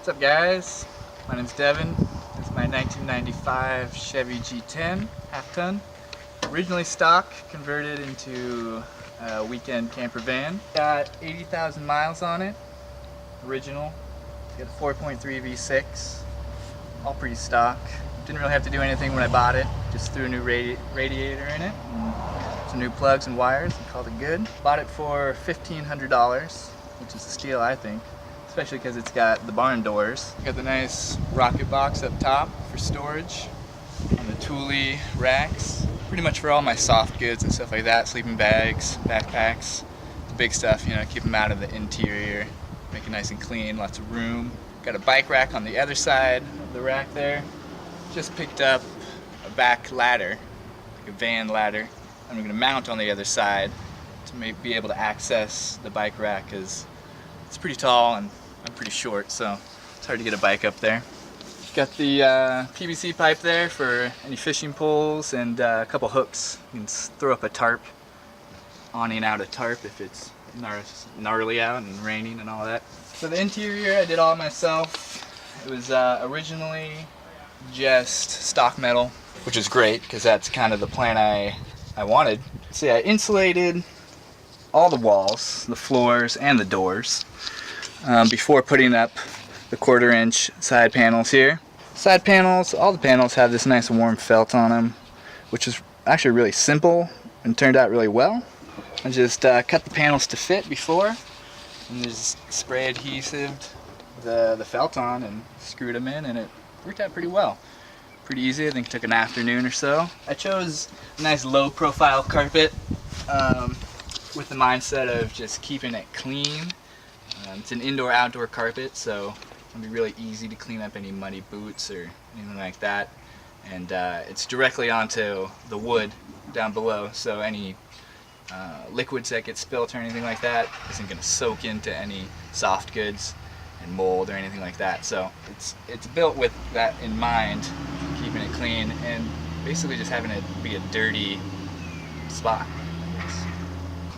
What's up, guys? My name's Devin. This is my 1995 Chevy G10 half-ton. Originally stock, converted into a weekend camper van. Got 80,000 miles on it. Original. Got a 4.3 V6. All pretty stock. Didn't really have to do anything when I bought it. Just threw a new radiator in it, and some new plugs and wires, and called it good. Bought it for $1,500, which is a steal, I think. Especially because it's got the barn doors. Got the nice rocket box up top for storage, and the Thule racks. Pretty much for all my soft goods and stuff like that, sleeping bags, backpacks, the big stuff, you know, keep them out of the interior, make it nice and clean, lots of room. Got a bike rack on the other side of the rack there. Just picked up a back ladder, like a van ladder. I'm gonna mount on the other side to be able to access the bike rack, because it's pretty tall and I'm pretty short, so it's hard to get a bike up there. Got the PVC pipe there for any fishing poles, and a couple hooks. You can throw up a tarp, awning out a tarp if it's gnarly out and raining and all that. So the interior I did all myself. It was originally just stock metal, which is great because that's kind of the plan I wanted. So yeah, I insulated all the walls, the floors, and the doors before putting up the 1/4 inch side panels here. Side panels, all the panels have this nice warm felt on them, which is actually really simple and turned out really well. I just cut the panels to fit before, and just spray adhesived the felt on and screwed them in, and it worked out pretty well. Pretty easy. I think it took an afternoon or so. I chose a nice low profile carpet with the mindset of just keeping it clean. It's an indoor-outdoor carpet, so it'll be really easy to clean up any muddy boots or anything like that. And it's directly onto the wood down below, so any liquids that get spilt or anything like that isn't going to soak into any soft goods and mold or anything like that. So it's built with that in mind, keeping it clean and basically just having it be a dirty spot.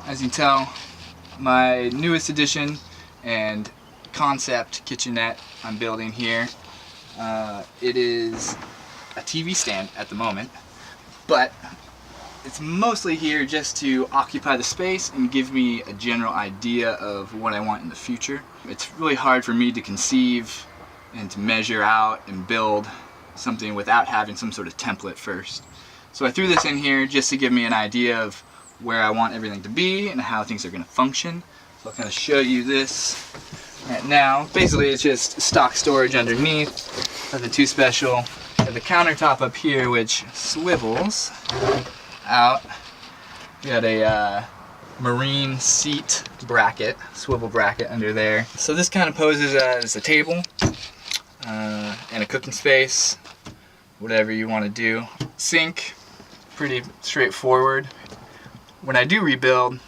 As you can tell, my newest addition and concept kitchenette I'm building here, it is a TV stand at the moment, but it's mostly here just to occupy the space and give me a general idea of what I want in the future. It's really hard for me to conceive and to measure out and build something without having some sort of template first. So I threw this in here just to give me an idea of where I want everything to be and how things are going to function. So I'll kind of show you this right now. Basically it's just stock storage underneath, nothing too special. Got the countertop up here which swivels out. We got a marine seat bracket, swivel bracket under there. So this kind of poses as a table and a cooking space, whatever you want to do. Sink, pretty straightforward. When I do rebuild,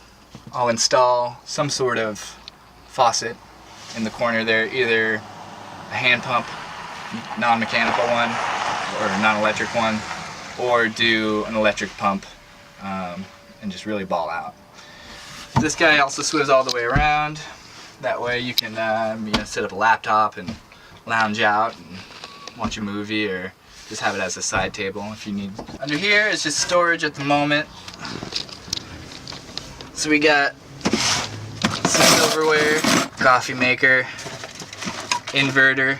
I'll install some sort of faucet in the corner there, either a hand pump, non-mechanical one, or a non-electric one, or do an electric pump and just really ball out. This guy also swivels all the way around. That way you can set up a laptop and lounge out and watch a movie, or just have it as a side table if you need. Under here is just storage at the moment. So we got some silverware, coffee maker, inverter,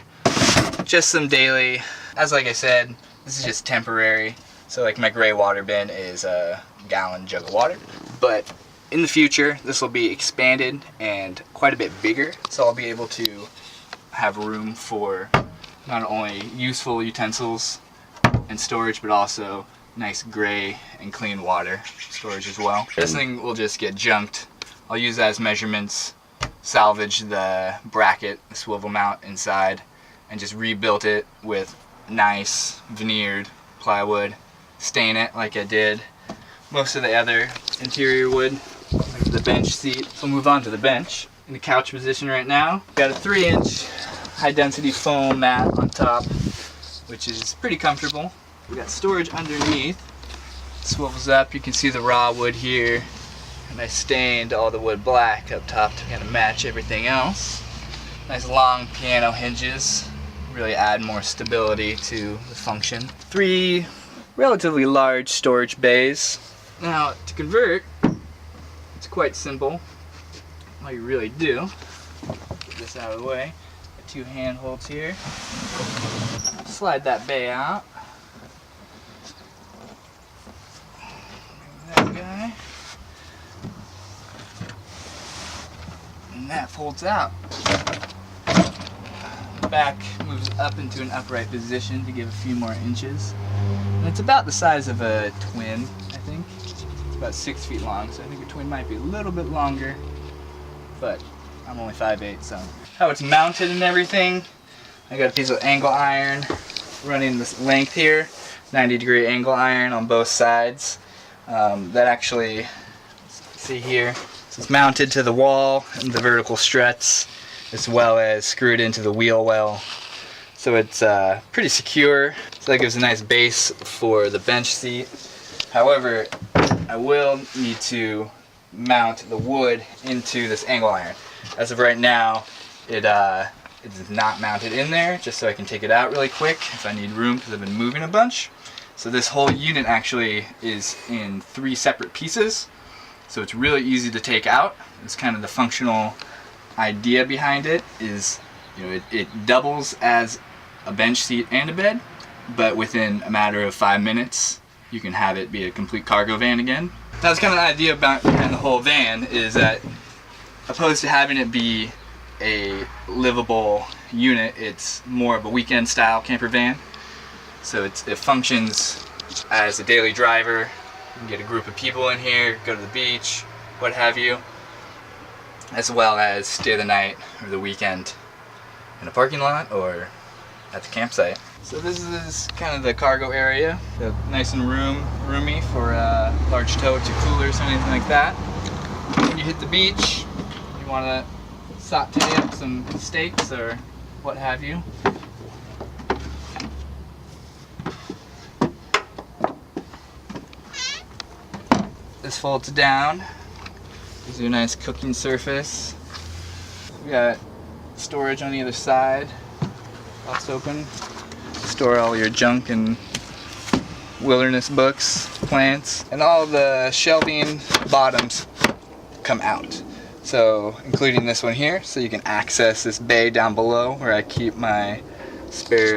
just some daily. As like I said, this is just temporary. So like my gray water bin is a gallon jug of water. But in the future, this will be expanded and quite a bit bigger. So I'll be able to have room for not only useful utensils and storage, but also nice gray and clean water storage as well. This thing will just get junked. I'll use that as measurements, salvage the bracket, the swivel mount inside, and just rebuilt it with nice veneered plywood, stain it like I did most of the other interior wood, like the bench seat. So we'll move on to the bench. In the couch position right now, got a 3-inch high density foam mat on top, which is pretty comfortable. We got storage underneath, swivels up. You can see the raw wood here, and I stained all the wood black up top to kind of match everything else. Nice long piano hinges, really add more stability to the function. 3 relatively large storage bays. Now to convert, it's quite simple. All you really do, get this out of the way, 2 handholds here, slide that bay out. That guy. And that folds out. The back moves up into an upright position to give a few more inches. And it's about the size of a twin, I think. It's about 6 feet long, so I think a twin might be a little bit longer, but I'm only 5'8", so. How it's mounted and everything, I got a piece of angle iron running this length here, 90-degree angle iron on both sides. That actually, see here, so it's mounted to the wall and the vertical struts, as well as screwed into the wheel well. So it's pretty secure, so that gives a nice base for the bench seat. However, I will need to mount the wood into this angle iron. As of right now, it is not mounted in there, just so I can take it out really quick if I need room, because I've been moving a bunch. So this whole unit actually is in 3 separate pieces, so it's really easy to take out. It's kind of the functional idea behind it is, you know, it doubles as a bench seat and a bed, but within a matter of 5 minutes you can have it be a complete cargo van again. That's kind of the idea behind the whole van, is that opposed to having it be a livable unit, it's more of a weekend style camper van. So it functions as a daily driver. You can get a group of people in here, go to the beach, what have you, as well as stay the night or the weekend in a parking lot or at the campsite. So this is kind of the cargo area. Nice and roomy for large totes or coolers or anything like that. When you hit the beach, you want to saute up some steaks or what have you. This folds down, gives you a nice cooking surface. We got storage on the other side, pops open. Store all your junk and wilderness books, plants, and all the shelving bottoms come out. So including this one here, so you can access this bay down below where I keep my spare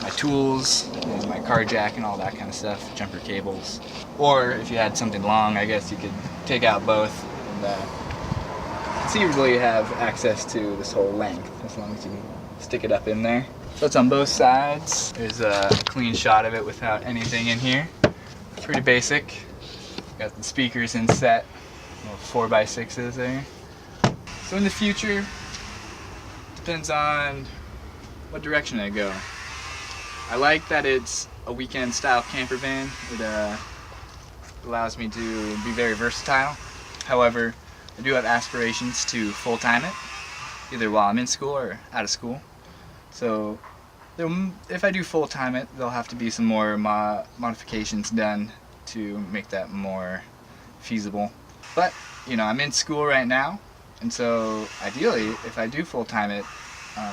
my tools, and my car jack and all that kind of stuff, jumper cables. Or if you had something long, I guess you could take out both and conceivably have access to this whole length, as long as you can stick it up in there. So it's on both sides. There's a clean shot of it without anything in here. Pretty basic. Got the speakers in set, little 4x6s there. So in the future, depends on what direction I go. I like that it's a weekend style camper van. It allows me to be very versatile. However, I do have aspirations to full-time it, either while I'm in school or out of school. So if I do full-time it, there'll have to be some more modifications done to make that more feasible. But, you know, I'm in school right now, and so ideally, if I do full-time it,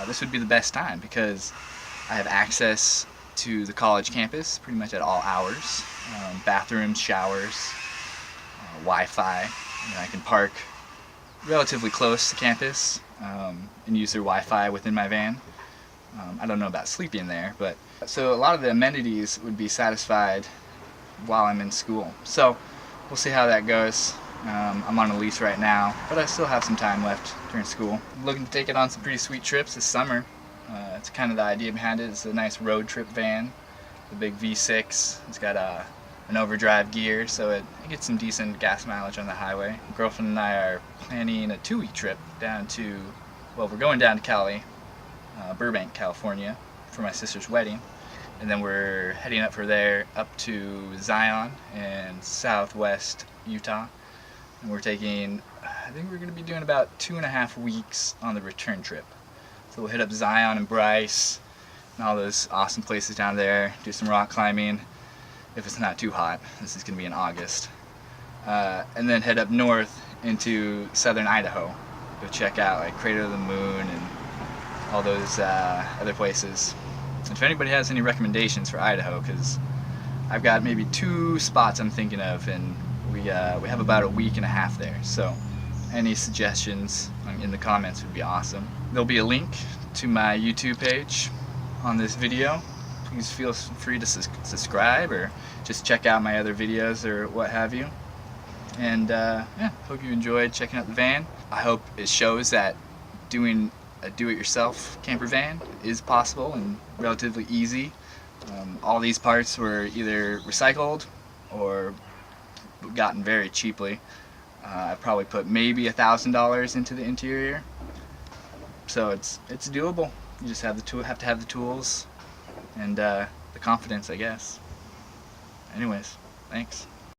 this would be the best time, because I have access to the college campus pretty much at all hours. Bathrooms, showers, Wi-Fi. You know, I can park relatively close to campus and use their Wi-Fi within my van. I don't know about sleeping there, but so a lot of the amenities would be satisfied while I'm in school. So we'll see how that goes. I'm on a lease right now, but I still have some time left during school. I'm looking to take it on some pretty sweet trips this summer. It's kind of the idea behind it. It's a nice road trip van, the big V6. It's got an overdrive gear, so it gets some decent gas mileage on the highway. My girlfriend and I are planning a 2-week trip down to, well, we're going down to Cali, Burbank, California, for my sister's wedding. And then we're heading up from there up to Zion in southwest Utah. And we're taking, I think we're going to be doing about 2.5 weeks on the return trip. So we'll hit up Zion and Bryce and all those awesome places down there, do some rock climbing, if it's not too hot. This is going to be in August. And then head up north into southern Idaho. Go check out like Crater of the Moon and all those other places. If anybody has any recommendations for Idaho, because I've got maybe 2 spots I'm thinking of, and we have about a week and a half there. So any suggestions in the comments would be awesome. There'll be a link to my YouTube page on this video. Please feel free to subscribe or just check out my other videos or what have you. And yeah, hope you enjoyed checking out the van. I hope it shows that doing a do-it-yourself camper van is possible and relatively easy. All these parts were either recycled or gotten very cheaply. I probably put maybe $1,000 into the interior, so it's doable. You just have to have the tools and the confidence, I guess. Anyways, thanks.